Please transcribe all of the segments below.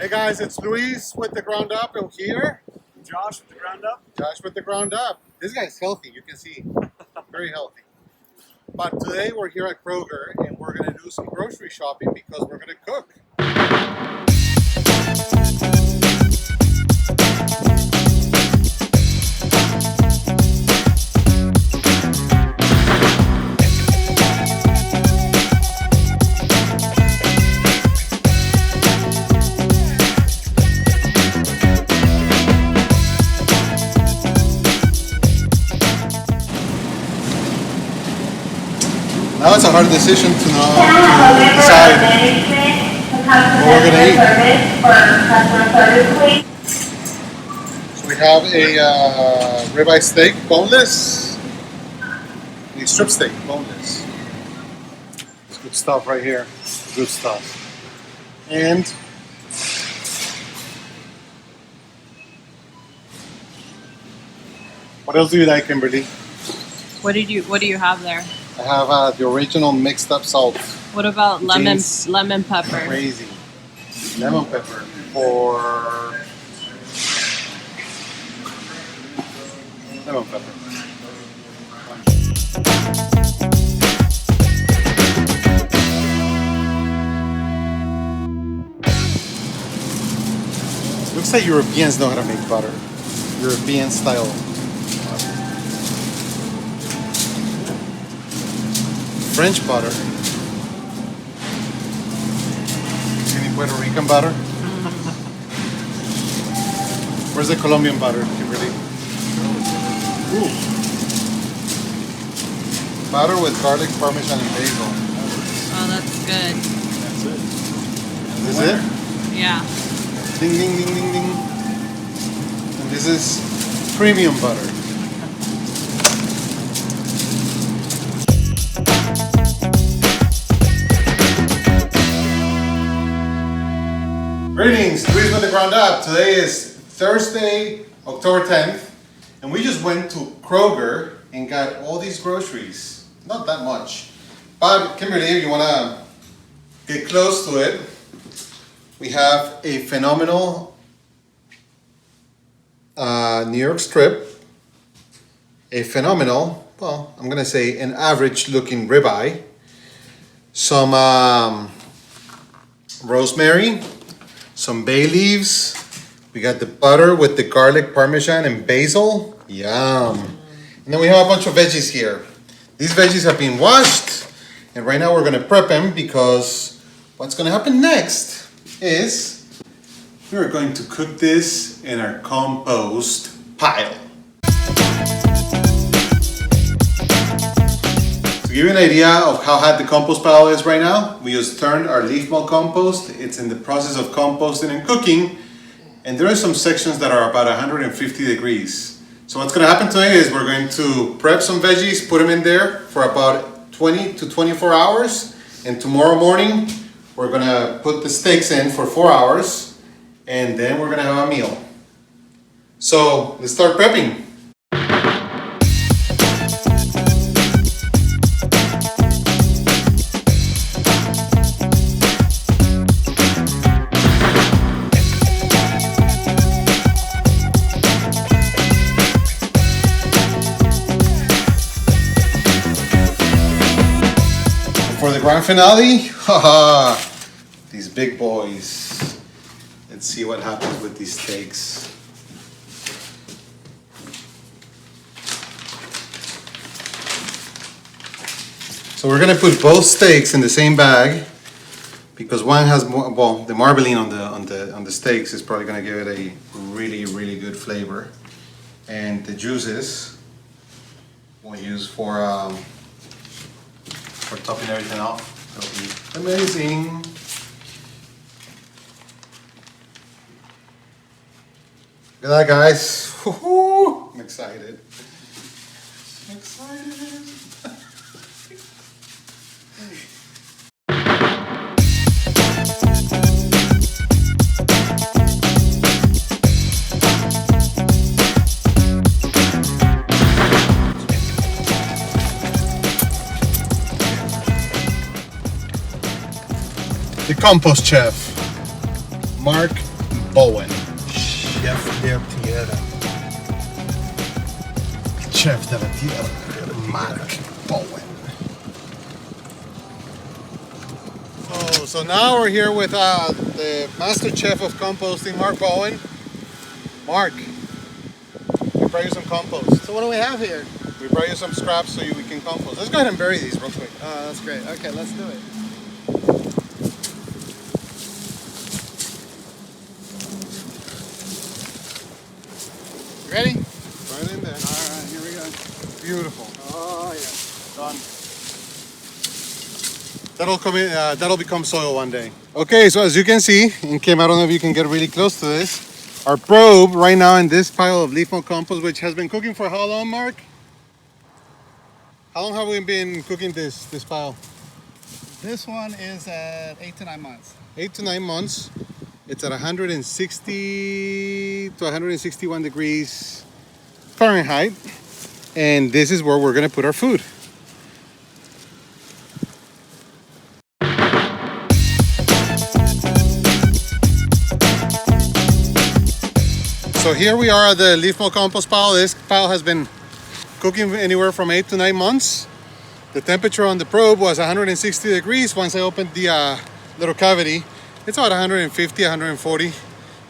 Hey guys, it's Luis with the Ground Up and here. Josh with the Ground Up. Josh with the Ground Up. This guy's healthy, you can see. Very healthy. But today we're here at Kroger and we're going to do some grocery shopping because we're going to cook. Now it's a hard decision to decide what we're going to eat. So we have a ribeye steak, boneless, and a strip steak, boneless. It's good stuff right here, good stuff. And what else do you like, Kimberly? What do you have there? I have the original mixed up salt. What about lemon pepper? Crazy. Lemon pepper for lemon pepper. Looks like Europeans know how to make butter. European style. French butter. Any Puerto Rican butter? Where's the Colombian butter, Kimberly? Ooh. Butter with garlic, parmesan, and basil. Oh, that's good. That's it. Is this it? Yeah. Ding, ding, ding, ding, ding. And this is premium butter. Greetings, Luis with the Ground Up. Today is Thursday, October 10th, and we just went to Kroger and got all these groceries. Not that much. But Kimberly, if you want to get close to it, we have a phenomenal New York strip, a phenomenal, well, I'm going to say an average looking ribeye, some rosemary, some bay leaves. We got the butter with the garlic, parmesan, and basil. Yum. And then we have a bunch of veggies here. These veggies have been washed, and right now we're gonna prep them because what's gonna happen next is we're going to cook this in our compost pile. To give you an idea of how hot the compost pile is right now, we just turned our leaf mold compost. It's in the process of composting and cooking, and there are some sections that are about 150 degrees. So what's going to happen today is we're going to prep some veggies, put them in there for about 20 to 24 hours, and tomorrow morning we're going to put the steaks in for 4 hours, and then we're going to have a meal. So let's start prepping. For the grand finale, haha, these big boys. Let's see what happens with these steaks. So we're gonna put both steaks in the same bag because one has more, well, the marbling on the steaks is probably gonna give it a really good flavor, and the juices we'll use for topping everything off. That'll be amazing. Look at that, guys. Woo-hoo. I'm excited. I'm excited. The Compost Chef, Mark Bowen. Chef De La Tierra. Chef De La Tierra. Mark Bowen. So now we're here with the Master Chef of Composting, Mark Bowen. Mark, we brought you some compost. So what do we have here? We brought you some scraps so we can compost. Let's go ahead and bury these real quick. Oh, that's great. Okay, let's do it. You ready? Right in there. All right, here we go. Beautiful. Oh, yeah. Done. That'll come in. That'll become soil one day. Okay, so as you can see, and Kim, I don't know if you can get really close to this. Our probe right now in this pile of leaf mold compost, which has been cooking for how long, Mark? How long have we been cooking this pile? This one is at 8 to 9 months. 8 to 9 months. It's at 160 to 161 degrees Fahrenheit, and this is where we're gonna put our food. So here we are at the leaf mold compost pile. This pile has been cooking anywhere from 8 to 9 months. The temperature on the probe was 160 degrees. Once I opened the little cavity, it's about 150, 140.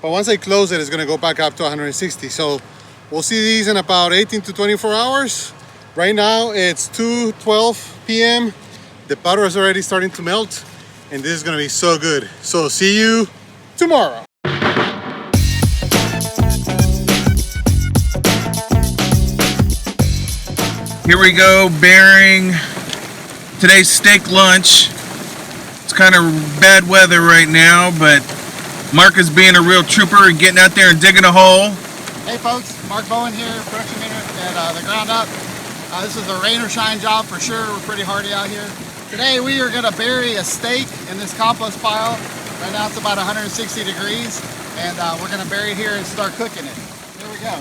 But once I close it, it's gonna go back up to 160. So we'll see these in about 18 to 24 hours. Right now it's 2:12 p.m. The butter is already starting to melt, and this is gonna be so good. So see you tomorrow. Here we go, burying today's steak lunch. It's kind of bad weather right now, but Mark is being a real trooper and getting out there and digging a hole. Hey folks, Mark Bowen here, production manager at the Ground Up. This is a rain or shine job for sure. We're pretty hardy out here. Today we are going to bury a steak in this compost pile. Right now it's about 160 degrees, and we're going to bury it here and start cooking it. Here we go.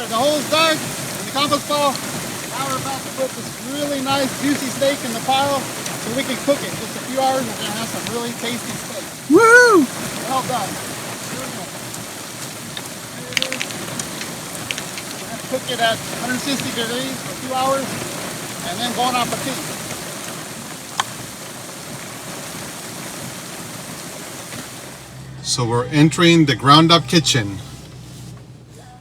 The hole's dug in the compost pile. Now we're about to put this really nice juicy steak in the pile so we can cook it. Just a few hours, we're going to have some really tasty steak. Woo! Well done. Here we go. Here it is. We're going to cook it at 160 degrees for 2 hours and then bon appetit. So we're entering the Ground Up kitchen.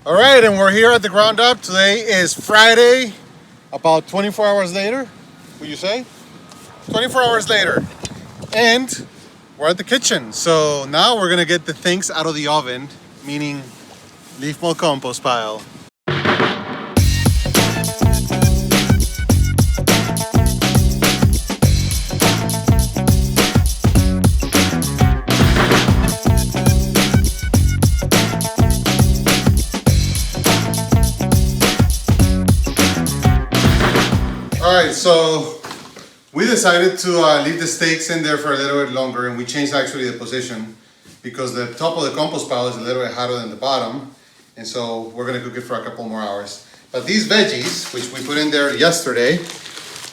All right, and we're here at the Ground Up. Today is Friday, about 24 hours later, would you say? 24 hours later. And we're at the kitchen. So now we're gonna get the things out of the oven, meaning leaf mold compost pile. Alright, so we decided to leave the steaks in there for a little bit longer, and we changed actually the position because the top of the compost pile is a little bit hotter than the bottom, and so we're gonna cook it for a couple more hours. But these veggies, which we put in there yesterday,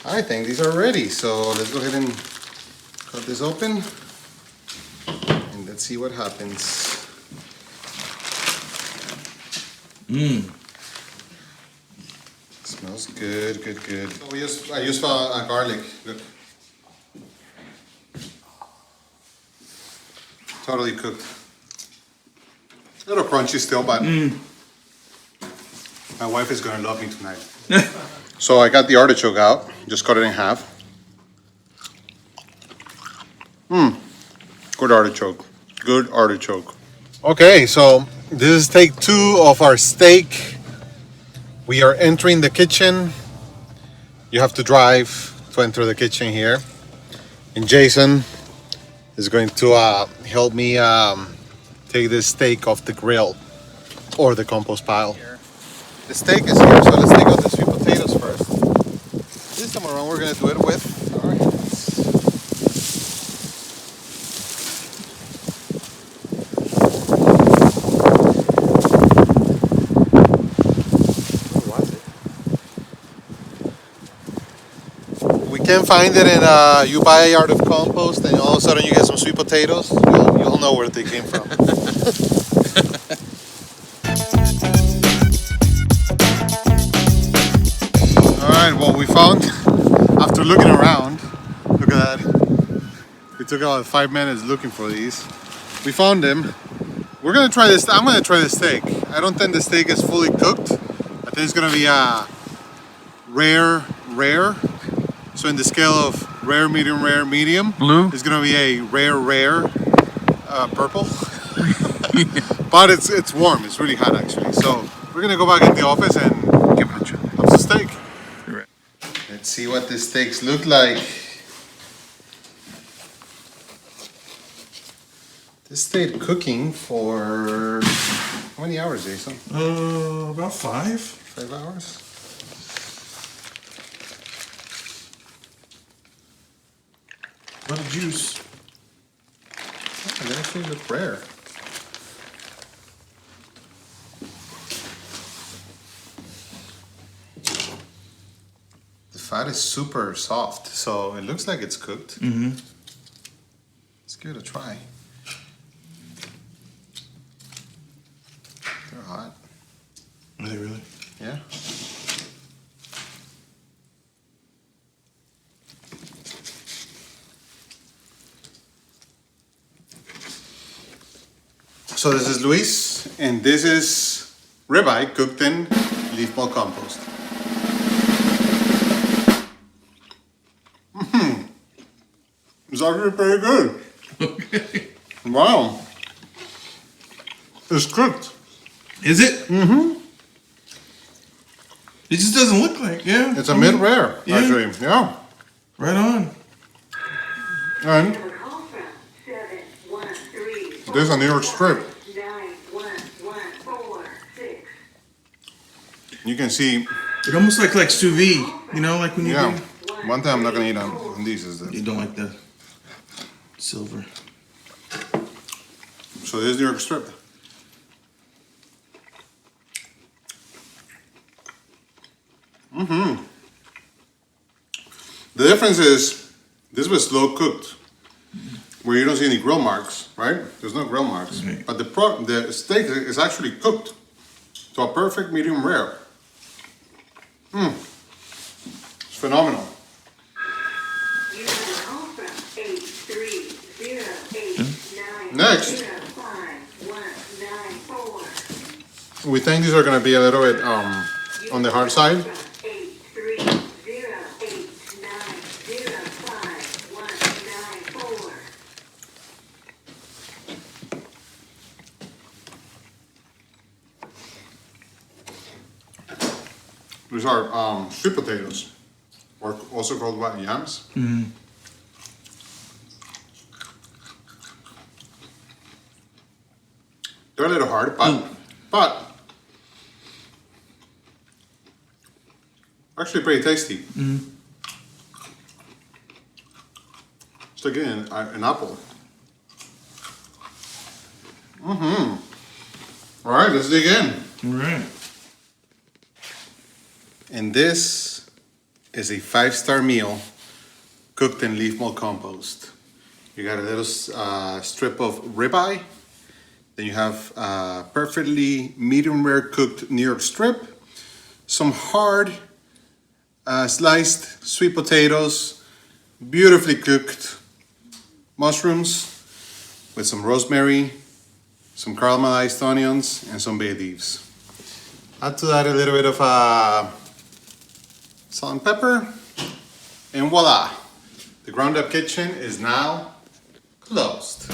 I think these are ready. So let's go ahead and cut this open and let's see what happens. Smells good, good, good. So I used garlic. Look. Totally cooked. A little crunchy still, but my wife is gonna love me tonight. So I got the artichoke out, just cut it in half. Good artichoke, good artichoke. Okay, so this is take 2 of our steak. We are entering the kitchen. You have to drive to enter the kitchen here. And Jason is going to help me take this steak off the grill or the compost pile. The steak is here, so let's take out the sweet potatoes first. This time around we're gonna do it with our hands. We can't find it in, you buy a yard of compost and all of a sudden you get some sweet potatoes. You'll know where they came from. Alright, well we found, after looking around, look at that. We took about 5 minutes looking for these. We found them. We're gonna try this, I'm gonna try the steak. I don't think the steak is fully cooked. I think it's gonna be rare. So in the scale of rare, medium, Blue? it's gonna be a rare, purple. But it's warm, it's really hot actually. So we're gonna go back in the office and Give it a try. have some steak. Right. Let's see what the steaks look like. This stayed cooking for how many hours, Jason? About 5. 5 hours? A lot of juice. Oh, they actually look rare. The fat is super soft, so it looks like it's cooked. Mm-hmm. Let's give it a try. They're hot. Are they really? Yeah. So this is Luis, and this is ribeye cooked in leaf mold compost. It's actually pretty good. Okay. Wow. It's cooked. Is it? Mm-hmm. It just doesn't look like, yeah. It's a mid-rare, yeah. actually. Yeah. Right on. And there's a New York strip. You can see, It almost like sous vide, you know, like when you yeah. do. One thing I'm not gonna eat on these is You the. don't like the silver. So there's New York strip. Mm-hmm. The difference is this was slow cooked, where you don't see any grill marks, right? There's no grill marks, Right. but the steak is actually cooked to a perfect medium rare. It's phenomenal. Next, we think these are going to be a little bit on the hard side. These are sweet potatoes, or also called what, yams. Mm-hmm. They're a little hard, but actually pretty tasty. Mm-hmm. It's like getting an apple. All right, let's dig in. All right. And this is a 5-star meal cooked in leaf mold compost. You got a little strip of ribeye. Then you have perfectly medium rare cooked New York strip. Some hard sliced sweet potatoes. Beautifully cooked mushrooms with some rosemary, some caramelized onions, and some bay leaves. Add to that a little bit of salt and pepper, and voila! The ground up kitchen is now closed.